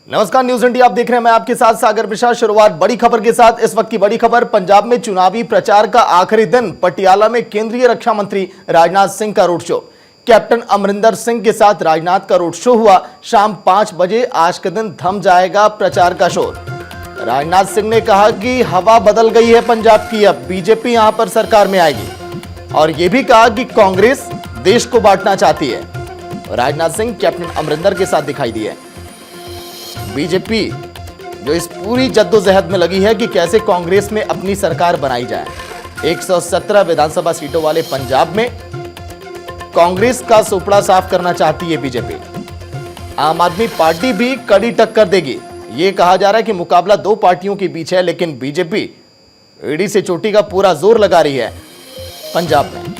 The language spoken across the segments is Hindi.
नमस्कार, न्यूज इंडिया आप देख रहे हैं। मैं आपके साथ सागर प्रसाद। शुरुआत बड़ी खबर के साथ। इस वक्त की बड़ी खबर, पंजाब में चुनावी प्रचार का आखिरी दिन। पटियाला में केंद्रीय रक्षा मंत्री राजनाथ सिंह का road show. Captain Amarinder Singh के साथ राजनाथ का रोड शो हुआ। शाम 5 बजे आज के दिन थम जाएगा प्रचार का शोर। राजनाथ सिंह ने कहा कि हवा बदल गई है पंजाब की, अब बीजेपी यहां पर सरकार में आएगी। और यह भी कहा कि कांग्रेस देश को बांटना चाहती है। राजनाथ सिंह कैप्टन अमरिंदर के साथ दिखाई दिए। बीजेपी जो इस पूरी जद्दोजहद में लगी है कि कैसे कांग्रेस में अपनी सरकार बनाई जाए। 117 विधानसभा सीटों वाले पंजाब में कांग्रेस का सुपड़ा साफ करना चाहती है बीजेपी। आम आदमी पार्टी भी कड़ी टक्कर देगी। यह कहा जा रहा है कि मुकाबला दो पार्टियों के बीच है, लेकिन बीजेपी एड़ी से चोटी का पूरा जोर लगा रही है पंजाब में।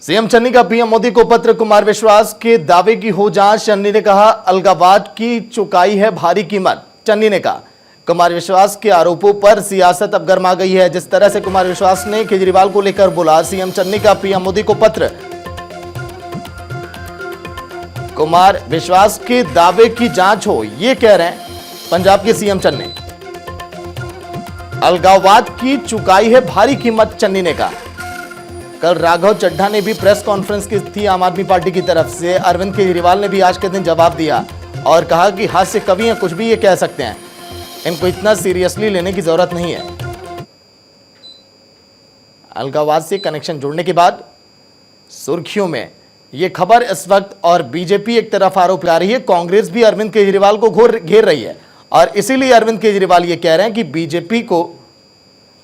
सीएम चन्नी का पीएम मोदी को पत्र। कुमार विश्वास के दावे की हो जांच। चन्नी ने कहा अलगाववाद की चुकाई है भारी कीमत। चन्नी ने कहा कुमार विश्वास के आरोपों पर सियासत अब गर्मा गई है। जिस तरह से कुमार विश्वास ने केजरीवाल को लेकर बोला, सीएम चन्नी का पीएम मोदी को पत्र। कुमार विश्वास के दावे की जांच हो, यह कह रहे हैं पंजाब के सीएम चन्नी। अलगाववाद की चुकाई है भारी कीमत, चन्नी ने कहा। कल राघव चड्ढा ने भी प्रेस कॉन्फ्रेंस की थी आम आदमी पार्टी की तरफ से। अरविंद केजरीवाल ने भी आज के दिन जवाब दिया और कहा कि हास्य कवि हैं, कुछ भी ये कह सकते हैं, इनको इतना सीरियसली लेने की जरूरत नहीं है। अलगाववाद से कनेक्शन जोड़ने के बाद सुर्खियों में यह खबर इस वक्त। और बीजेपी एक तरफ आरोप लगा रही है, कांग्रेस भी अरविंद केजरीवाल को घेर रही है। और इसीलिए अरविंद केजरीवाल ये कह रहे हैं कि बीजेपी को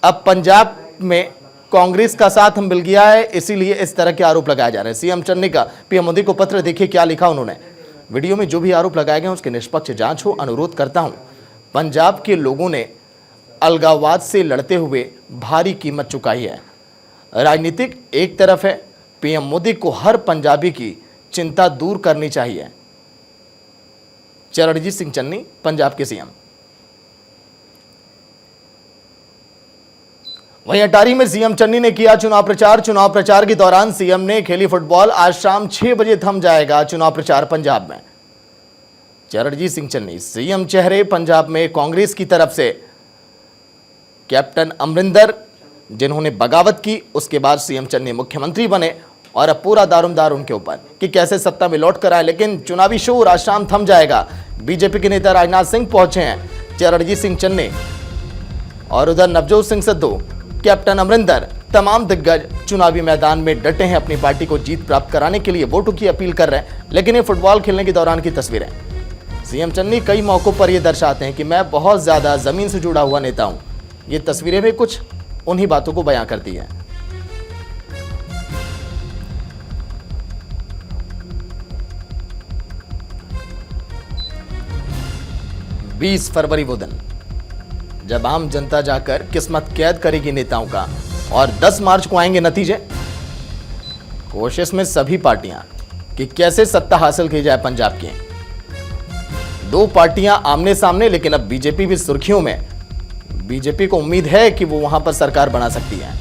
अब पंजाब में कांग्रेस का साथ मिल गया है, इसीलिए इस तरह के आरोप लगाए जा रहे हैं। सीएम चन्नी का पीएम मोदी को पत्र, देखिए क्या लिखा उन्होंने। वीडियो में जो भी आरोप लगाए गए उसकी निष्पक्ष जांच हो, अनुरोध करता हूं। पंजाब के लोगों ने अलगाववाद से लड़ते हुए भारी कीमत चुकाई है। राजनीतिक एक तरफ है, पीएम मोदी को हर पंजाबी की चिंता दूर करनी चाहिए। चरणजीत सिंह चन्नी, पंजाब के सीएम। वहीं अटारी में सीएम चन्नी ने किया चुनाव प्रचार। चुनाव प्रचार के दौरान सीएम ने खेली फुटबॉल। आज शाम 6 बजे थम जाएगा चुनाव प्रचार पंजाब में। चरणजीत सिंह चन्नी सीएम चेहरे पंजाब में। कांग्रेस की तरफ से कैप्टन अमरिंदर जिन्होंने बगावत की, उसके बाद सीएम चन्नी मुख्यमंत्री बने और अब पूरा दारोमदार उनके ऊपर कि कैसे सत्ता में लौट कर आए। लेकिन चुनावी शोर आज शाम थम जाएगा। बीजेपी के नेता राजनाथ सिंह पहुंचे हैं, चरणजीत सिंह चन्नी और उधर नवजोत सिंह सिद्धू, कैप्टन अमरिंदर, तमाम दिग्गज चुनावी मैदान में डटे हैं। अपनी पार्टी को जीत प्राप्त कराने के लिए वोटों की अपील कर रहे हैं। लेकिन ये फुटबॉल खेलने के दौरान की तस्वीरें। सीएम चन्नी कई मौकों पर यह दर्शाते हैं कि मैं बहुत ज्यादा जमीन से जुड़ा हुआ नेता हूं। ये तस्वीरें भी कुछ उन्हीं बातों को बयां करती हैं। बीस फरवरी वो दिन जब आम जनता जाकर किस्मत कैद करेगी नेताओं का, और 10 मार्च को आएंगे नतीजे। कोशिश में सभी पार्टियां कि कैसे सत्ता हासिल की जाए पंजाब की। दो पार्टियां आमने सामने, लेकिन अब बीजेपी भी सुर्खियों में। बीजेपी को उम्मीद है कि वो वहां पर सरकार बना सकती है।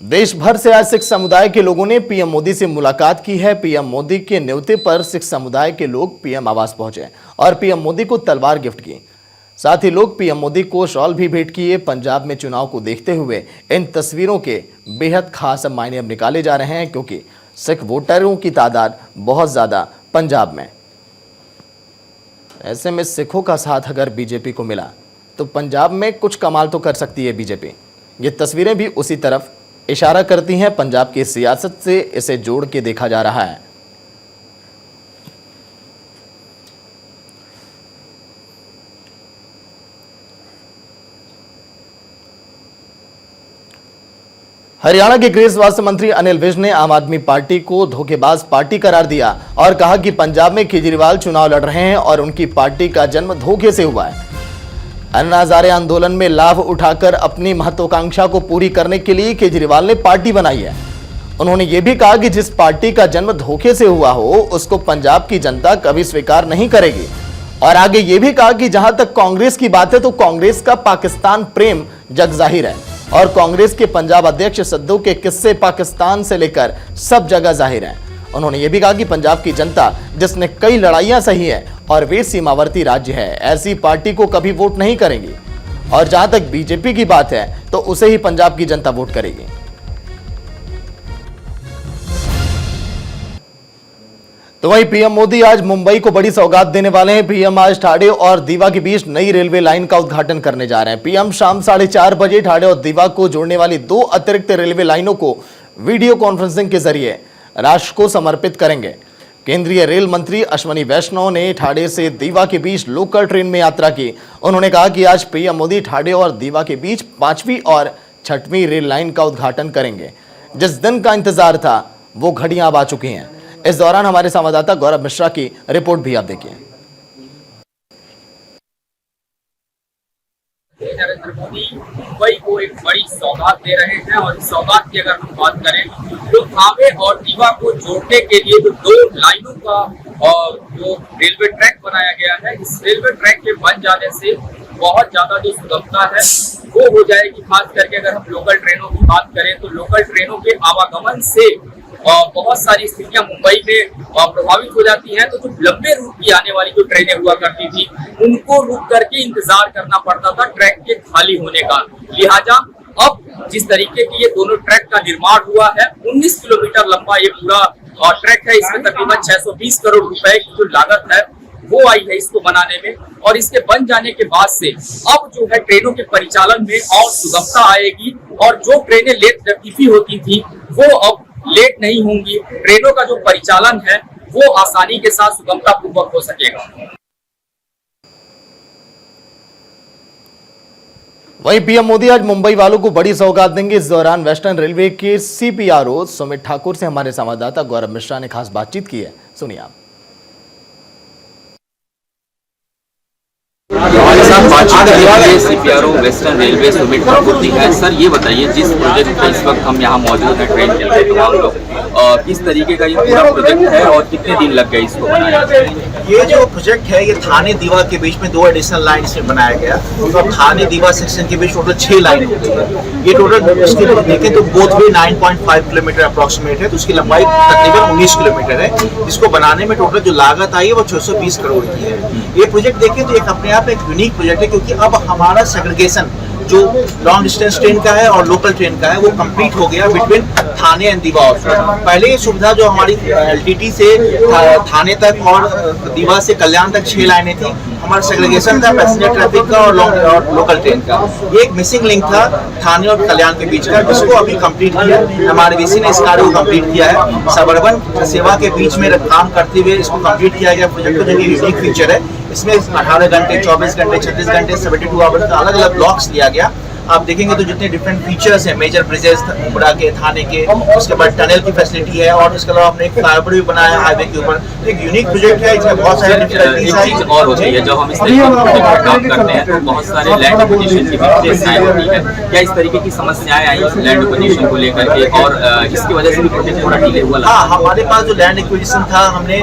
देश भर से आज सिख समुदाय के लोगों ने पीएम मोदी से मुलाकात की है। पीएम मोदी के न्योते पर सिख समुदाय के लोग पीएम आवास पहुंचे और पीएम मोदी को तलवार गिफ्ट की। साथ ही लोग पीएम मोदी को शॉल भी भेंट किए। पंजाब में चुनाव को देखते हुए इन तस्वीरों के बेहद खास मायने अब निकाले जा रहे हैं, क्योंकि सिख वोटरों की तादाद बहुत ज्यादा पंजाब में। ऐसे में सिखों का साथ अगर बीजेपी को मिला तो पंजाब में कुछ कमाल तो कर सकती है बीजेपी। ये तस्वीरें भी उसी तरफ इशारा करती हैं। पंजाब की सियासत से इसे जोड़ के देखा जा रहा है। हरियाणा के गृह स्वास्थ्य मंत्री अनिल विज ने आम आदमी पार्टी को धोखेबाज पार्टी करार दिया और कहा कि पंजाब में केजरीवाल चुनाव लड़ रहे हैं और उनकी पार्टी का जन्म धोखे से हुआ है। अन्ना हजारे आंदोलन में लाभ उठाकर अपनी महत्वाकांक्षा को पूरी करने के लिए केजरीवाल ने पार्टी बनाई है। उन्होंने ये भी कहा कि जिस पार्टी का जन्म धोखे से हुआ हो उसको पंजाब की जनता कभी स्वीकार नहीं करेगी। और आगे यह भी कहा कि जहां तक कांग्रेस की बात है तो कांग्रेस का पाकिस्तान प्रेम जग जाहिर है और कांग्रेस के पंजाब अध्यक्ष सिद्धू के किस्से पाकिस्तान से लेकर सब जगह जाहिर हैं। उन्होंने यह भी कहा कि पंजाब की जनता जिसने कई लड़ाइयां सही है और वे सीमावर्ती राज्य है, ऐसी पार्टी को कभी वोट नहीं करेंगी और जहां तक बीजेपी की बात है तो उसे ही पंजाब की जनता वोट करेगी। तो वहीं पीएम मोदी आज मुंबई को बड़ी सौगात देने वाले हैं। पीएम आज ठाणे और दीवा के बीच नई रेलवे लाइन का उद्घाटन करने जा रहे हैं। पीएम शाम 4:30 बजे ठाणे और दीवा को जोड़ने वाली 2 अतिरिक्त रेलवे लाइनों को वीडियो कॉन्फ्रेंसिंग के जरिए राष्ट्र को समर्पित करेंगे। केंद्रीय रेल मंत्री अश्विनी वैष्णव ने ठाणे से दीवा के बीच लोकल ट्रेन में यात्रा की। उन्होंने कहा कि आज पीएम मोदी ठाणे और दीवा के बीच 5वीं और 6वीं रेल लाइन का उद्घाटन करेंगे। जिस दिन का इंतजार था वो घड़ियां अब आ चुकी हैं। इस दौरान हमारे संवाददाता गौरव मिश्रा की रिपोर्ट भी आप देखिए। नरेंद्र मोदी मुंबई को एक बड़ी सौगात दे रहे हैं और इस सौगात की अगर हम बात करें तो ठाणे और दीवा को जोड़ने के लिए जो 2 लाइनों का जो रेलवे ट्रैक बनाया गया है, इस रेलवे ट्रैक के बन जाने से बहुत ज्यादा जो सुगमता है वो हो जाएगी। खास करके अगर हम लोकल ट्रेनों की बात करें तो लोकल ट्रेनों के आवागमन से बहुत सारी स्थितियां मुंबई में प्रभावित हो जाती हैं। तो जो लंबे रूट की आने वाली जो ट्रेनें हुआ करती थी उनको रुक करके इंतजार करना पड़ता था ट्रैक के खाली होने का। लिहाजा अब जिस तरीके की ये दोनों ट्रैक का निर्माण हुआ है, 19 किलोमीटर लंबा ये पूरा ट्रैक है। इसमें तकरीबन 620 करोड़ रुपए की जो लागत है वो आई है इसको बनाने में और इसके बन जाने के बाद से अब जो है ट्रेनों के परिचालन में और सुगमता आएगी और जो ट्रेनें लेट लतीफी होती थी वो अब लेट नहीं होंगी। ट्रेनों का जो परिचालन है वो आसानी के साथ सुगमता पूर्वक हो सकेगा। वहीं पीएम मोदी आज मुंबई वालों को बड़ी सौगात देंगे। इस दौरान वेस्टर्न रेलवे के सीपीआरओ सुमित ठाकुर से हमारे संवाददाता गौरव मिश्रा ने खास बातचीत की है, सुनिए आप। हमारे साथ बातचीत करेंगे CPRO Western Railway Sumit Thakur ji हैं। सर ये बताइए, जिस प्रोजेक्ट पर इस वक्त हम यहाँ मौजूद हैं, ट्रेन चल रही है हम लोग, किस तरीके का ये पूरा प्रोजेक्ट है और कितने दिन लग गए इसको बनाने? ये जो प्रोजेक्ट है ये ठाणे दीवा के बीच में 2 एडिशनल लाइन इसमें बनाया गया। तो अब ठाणे दीवा सेक्शन के बीच टोटल 6 लाइन हो गई। ये टोटल इसके लिए देखें तो बोथ वे 9.5 किलोमीटर अप्रोक्सीमेट है, तो उसकी लंबाई तकरीबन 19 किलोमीटर है। इसको बनाने में टोटल जो लागत आई है वो 620 करोड़ की है। ये प्रोजेक्ट देखें तो एक अपने आप एक यूनिक प्रोजेक्ट है, क्योंकि अब हमारा सेग्रीगेशन जो लॉन्ग डिस्टेंस ट्रेन का है और लोकल ट्रेन का है वो कंप्लीट हो गया बिटवीन ठाणे एंड दीवा ऑल्सो। पहले ये सुविधा जो हमारी एलटीटी से ठाणे तक और दीवा से कल्याण तक 6 लाइनें थी, हमारा सेग्रीगेशन था पैसेंजर ट्रैफिक का और लोकल ट्रेन का। ये एक मिसिंग लिंक था ठाणे और कल्याण के बीच का, जिसको अभी कंप्लीट किया MRVC ने। इस कार्य को कंप्लीट किया है। सबअर्बन सेवा के बीच में काम करते हुए इसको कंप्लीट किया गया प्रोजेक्ट को, जो यूनिक फीचर है। इसमें 18 घंटे, 24 घंटे, 36 घंटे, 72 आवर्स का अलग अलग ब्लॉक्स लिया गया। आप देखेंगे तो जितने डिफरेंट फीचर्स हैं, मेजर ब्रिजेस उमड़ा के, थाने के, उसके बाद टनल की फैसिलिटी है और उसके अलावा आपने एक फ्लाईओवर भी बनाया हाईवे के ऊपर। तो एक यूनिक प्रोजेक्ट है, इसमें बहुत सारे एक चीज और होती है, जब हम इस तरीके के प्रोजेक्ट पर काम करते हैं तो बहुत सारे लैंड एक्विजिशन की समस्याएं होती है। क्या इस तरीके की समस्याएं आई लैंड एक्विजिशन को लेकर के और इसकी वजह से भी प्रोजेक्ट थोड़ा डिले हुआ? हाँ, हमारे पास जो लैंड एक्विजिशन था, हमने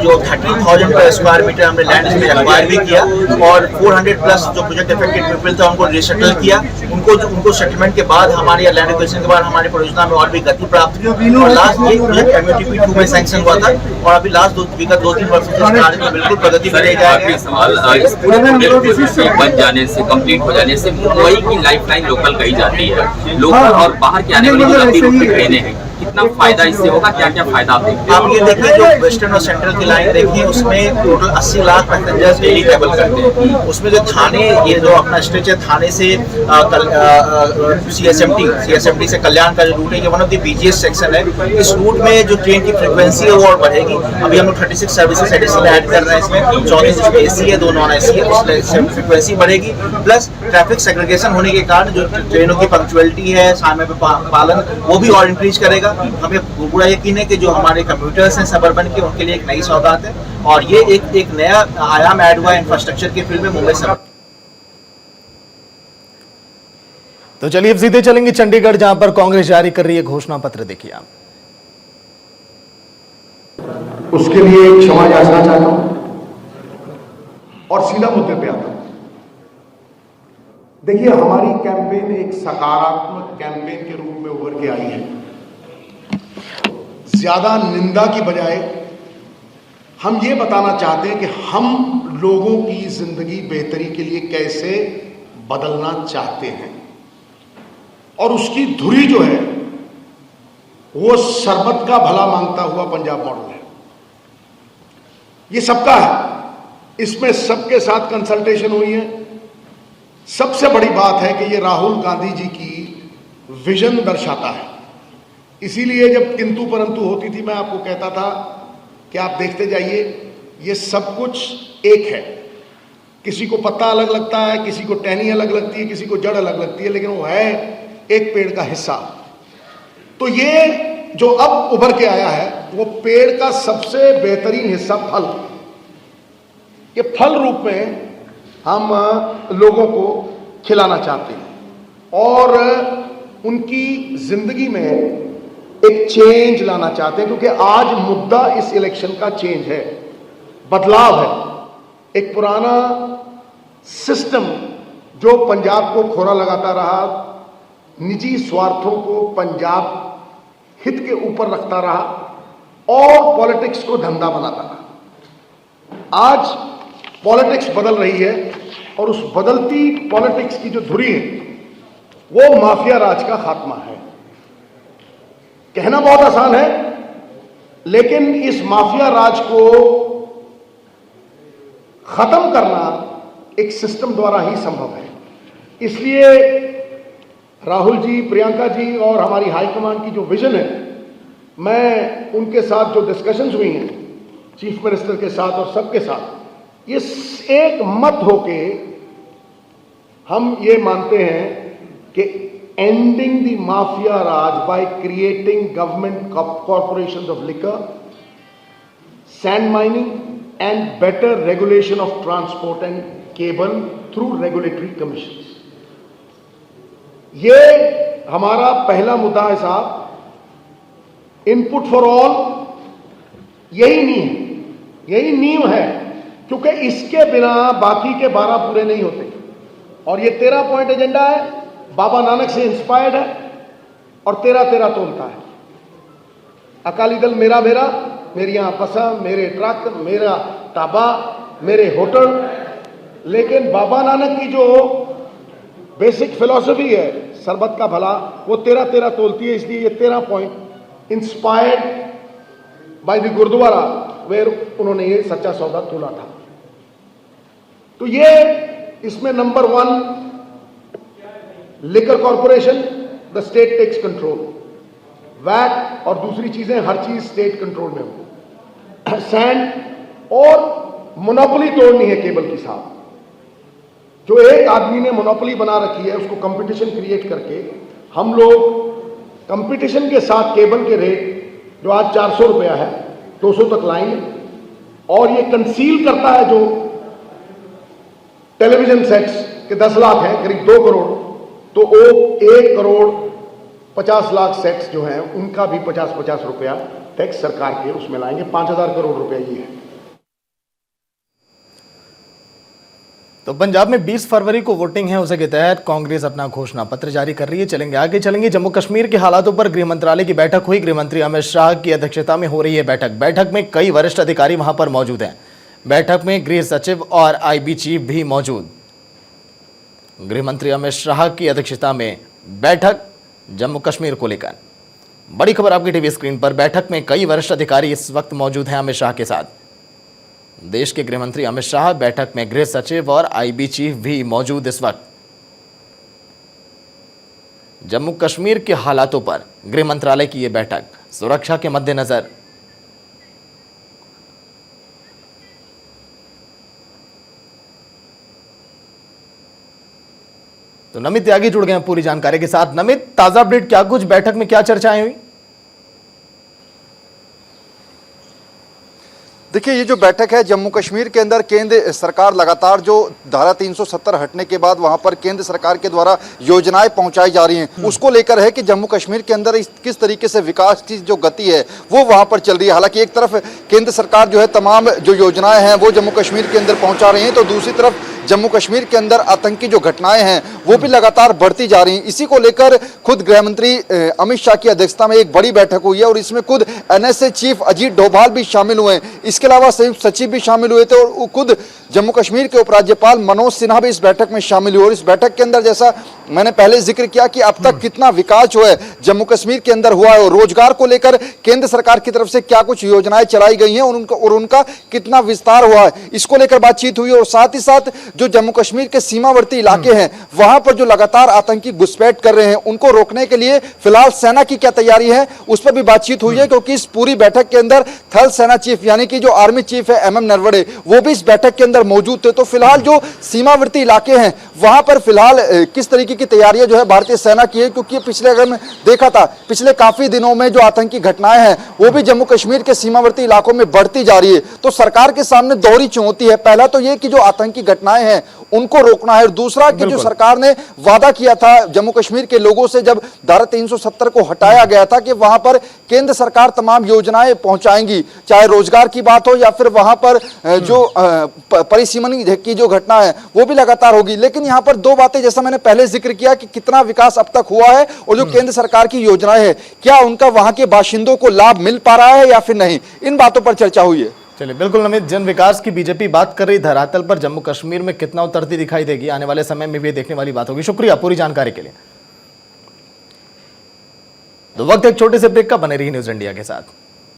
जो 30,000 पर स्क्वायर मीटर हमने लैंड इसमें एक्वायर भी किया और 400 प्लस जो प्रोजेक्ट अफेक्टेड पीपल थे उनको रिसेटल किया। उनको सेटलमेंट के बाद हमारे लैंड एक्विजिशन के बाद हमारी परियोजना में और भी गति प्राप्त हुई और लास्ट एक प्रोजेक्ट MUTP 2 में सैंक्शन हुआ था और अभी लास्ट 2-3 वर्षों से कार्य में बिल्कुल प्रगति करेगा। इस पूरे प्रोजेक्ट से बन जाने से, कंप्लीट हो जाने से मुंबई की लाइफलाइन लोकल कही जाती है। लोकल और बाहर के आने वाली लंबी रूट की ट्रेनें हैं, कितना फायदा इससे होगा? क्या क्या फायदा आप देखते हैं? आप ये देखिए, जो वेस्टर्न और सेंट्रल की लाइन देखिए उसमें total 80 lakh passengers daily travel करते हैं। उसमें जो थाने, ये जो अपना स्ट्रेच है थाने से CSMT से कल्याण का जो रूट है, ये one of the busiest section है। इस रूट में जो ट्रेन की फ्रिक्वेंसी है वो और बढ़ेगी। अभी हम लोग 36 सर्विसेज एडिशनल ऐड कर रहे हैं इसमें, 34 इसमें AC है, 2 नॉन AC है, उसमें फ्रिक्वेंसी बढ़ेगी। प्लस ट्रैफिक सेग्रीगेशन होने के कारण जो ट्रेनों की पंक्चुअलिटी है, समय पे पालन, वो भी और इंक्रीज करेगा। हमें पूरा यकीन है कि जो हमारे कंप्यूटर्स हैं सबअर्बन के, उनके लिए एक नई सौगात है और ये एक नया आयाम ऐड हुआ है इंफ्रास्ट्रक्चर के फील्ड में मुंबई सब। तो चलिए अब सीधे चलेंगे चंडीगढ़, जहां पर कांग्रेस जारी कर रही है घोषणा पत्र। देखिए आप। उसके लिए क्षमा याचना चाहता हूं। और सीधा मुद्दे पे आता हूं। देखिए, हमारी कैंपेन एक सकारात्मक कैंपेन के रूप में उभर के आई है। ज्यादा निंदा की बजाय हम ये बताना चाहते हैं कि हम लोगों की जिंदगी बेहतरी के लिए कैसे बदलना चाहते हैं, और उसकी धुरी जो है वो शरबत का भला मांगता हुआ पंजाब मॉडल है। ये सबका है, इसमें सबके साथ कंसल्टेशन हुई है। सबसे बड़ी बात है कि ये राहुल गांधी जी की विजन दर्शाता है। इसीलिए जब किंतु परंतु होती थी, मैं आपको कहता था कि आप देखते जाइए, ये सब कुछ एक है। किसी को पत्ता अलग लगता है, किसी को टहनी अलग लगती है, किसी को जड़ अलग लगती है, लेकिन वो है एक पेड़ का हिस्सा। तो ये जो अब उभर के आया है वो पेड़ का सबसे बेहतरीन हिस्सा फल। ये फल रूप में हम लोगों को खिलाना चाहते हैं और उनकी जिंदगी में एक चेंज लाना चाहते हैं, क्योंकि आज मुद्दा इस इलेक्शन का चेंज है, बदलाव है। एक पुराना सिस्टम जो पंजाब को खोरा लगाता रहा, निजी स्वार्थों को पंजाब हित के ऊपर रखता रहा और पॉलिटिक्स को धंधा बनाता रहा। आज पॉलिटिक्स बदल रही है और उस बदलती पॉलिटिक्स की जो धुरी है वो माफिया राज का खात्मा है। कहना बहुत आसान है, लेकिन इस माफिया राज को खत्म करना एक सिस्टम द्वारा ही संभव है। इसलिए राहुल जी, प्रियंका जी और हमारी हाईकमान की जो विजन है, मैं उनके साथ जो डिस्कशंस हुई हैं चीफ मिनिस्टर के साथ और सबके साथ, ये एक मत होके हम ये मानते हैं कि ending the mafia Raj by creating government corporations of liquor, sand mining and better regulation of transport and cable through regulatory commissions. ये हमारा पहला मुद्दा है साहब। इनपुट फॉर ऑल यही नींव है, क्योंकि इसके बिना बाकी के 12 पूरे नहीं होते। और ये 13 पॉइंट एजेंडा है, बाबा नानक से इंस्पायर्ड है और 13 तोलता है। अकाली दल मेरा मेरा, मेरी यहां बसा, मेरे ट्रक, मेरा ढाबा, मेरे होटल, लेकिन बाबा नानक की जो बेसिक फिलॉसफी है सरबत का भला, वो 13 तोलती है। इसलिए ये 13 point inspired by the gurdwara where उन्होंने ये सच्चा सौदा तोला था। तो ये इसमें number 1 liquor corporation, the state tax control, VAT और दूसरी चीजें हर चीज स्टेट कंट्रोल में हो। सैंड और मोनोपोली तोड़नी है केबल की साहब। जो एक आदमी ने मोनोपोली बना रखी है उसको कंपटीशन क्रिएट करके हम लोग कंपटीशन के साथ केबल के रेट जो आज 400 रुपया है 200 तक लाएंगे। और ये कंसील करता है जो टेलीविजन सेट्स के 10 लाख है, करीब 2 करोड़, तो वो 1 करोड़ 50 लाख सेट्स जो हैं उनका भी 50-50 रुपया टैक्स सरकार के उसमें लाएंगे। 5000 करोड़ रुपया ये है। तो पंजाब में 20 फरवरी को वोटिंग है, उसी के तहत कांग्रेस अपना घोषणा पत्र जारी कर रही है। चलेंगे जम्मू कश्मीर के हालातों पर गृह मंत्रालय की बैठक हुई। गृह मंत्री अमित शाह की अध्यक्षता में हो रही है बैठक में कई वरिष्ठ अधिकारी वहां पर मौजूद हैं। बैठक में गृह सचिव और आईबी चीफ भी मौजूद। गृह मंत्री अमित शाह की अध्यक्षता में बैठक जम्मू कश्मीर को लेकर। बड़ी खबर आपकी टीवी स्क्रीन पर। बैठक में कई वरिष्ठ अधिकारी इस वक्त मौजूद हैं अमित शाह के साथ। देश के गृह मंत्री अमित शाह, बैठक में गृह सचिव और आईबी चीफ भी मौजूद। इस वक्त जम्मू कश्मीर के हालातों पर गृह मंत्रालय की यह बैठक सुरक्षा के मद्देनजर। तो नमित त्यागी जुड़ गए हैं पूरी जानकारी के साथ। नमित, ताजा अपडेट क्या कुछ, बैठक में क्या चर्चाएं हुई? देखिए, ये जो बैठक है जम्मू कश्मीर के अंदर, केंद्र सरकार लगातार जो धारा 370 हटने के बाद वहां पर केंद्र सरकार के द्वारा योजनाएं पहुंचाई जा रही हैं, उसको लेकर है कि जम्मू कश्मीर के अंदर किस तरीके से विकास की जो गति है वो वहां पर चल रही है। हालांकि एक तरफ केंद्र सरकार जो है तमाम जो योजनाएं हैं वो जम्मू कश्मीर के अंदर पहुंचा रही है, तो दूसरी तरफ जम्मू कश्मीर के अंदर आतंकी जो घटनाएं हैं वो भी लगातार बढ़ती जा रही हैं। इसी को लेकर खुद गृह मंत्री अमित शाह की अध्यक्षता में एक बड़ी बैठक हुई है और इसमें खुद एनएसए चीफ अजीत डोभाल भी शामिल हुए हैं। इसके अलावा संयुक्त सचिव भी शामिल हुए थे और खुद जम्मू कश्मीर के उपराज्यपाल मनोज सिन्हा भी इस बैठक में शामिल हुए। और इस बैठक के अंदर जैसा मैंने पहले जिक्र किया कि अब तक कितना विकास जो है जम्मू कश्मीर के अंदर हुआ है और रोजगार को लेकर केंद्र सरकार की तरफ से क्या कुछ योजनाएं चलाई गई हैं और उनका कितना विस्तार हुआ है, इसको लेकर बातचीत हुई। और साथ ही साथ जो जम्मू कश्मीर के सीमावर्ती इलाके हैं वहां पर जो लगातार आतंकी घुसपैठ कर रहे हैं उनको रोकने के लिए फिलहाल सेना की क्या तैयारी है उस पर भी बातचीत हुई है, क्योंकि इस पूरी बैठक के अंदर थल सेना चीफ यानी कि जो आर्मी चीफ है MM नरवणे वो भी इस बैठक के अंदर मौजूद थे। तो फिलहाल जो सीमावर्ती इलाके हैं वहां पर फिलहाल किस तरीके की तैयारियां जो है भारतीय सेना की है, क्योंकि पिछले अगर मैं देखा था पिछले काफी दिनों में जो आतंकी घटनाएं हैं वो भी जम्मू कश्मीर के सीमावर्ती इलाकों में बढ़ती जा रही है। तो सरकार के सामने दोहरी चुनौती है, पहला तो ये कि जो आतंकी घटनाएं हैं उनको रोकना है और दूसरा कि जो सरकार ने वादा किया था जम्मू कश्मीर के लोगों से जब धारा 370 को हटाया गया था कि वहां पर केंद्र सरकार तमाम योजनाएं पहुंचाएंगी, चाहे रोजगार की बात हो या फिर वहां पर जो परिसीमन की जो घटना है वो भी लगातार होगी। लेकिन यहां पर दो बातें जैसा मैंने पहले जिक्र किया कि कितना विकास अब तक हुआ है और जो केंद्र सरकार की योजनाएं है क्या उनका वहां के बाशिंदों को लाभ मिल पा रहा है या फिर नहीं, इन बातों पर चर्चा हुई है। चलिए, बिल्कुल नमित, जन विकास की बीजेपी बात कर रही, धरातल पर जम्मू कश्मीर में कितना उतरती दिखाई देगी आने वाले समय में भी देखने वाली बात होगी। शुक्रिया पूरी जानकारी के लिए। तो वक्त एक छोटे से ब्रेक का, बने रही न्यूज़ इंडिया के साथ।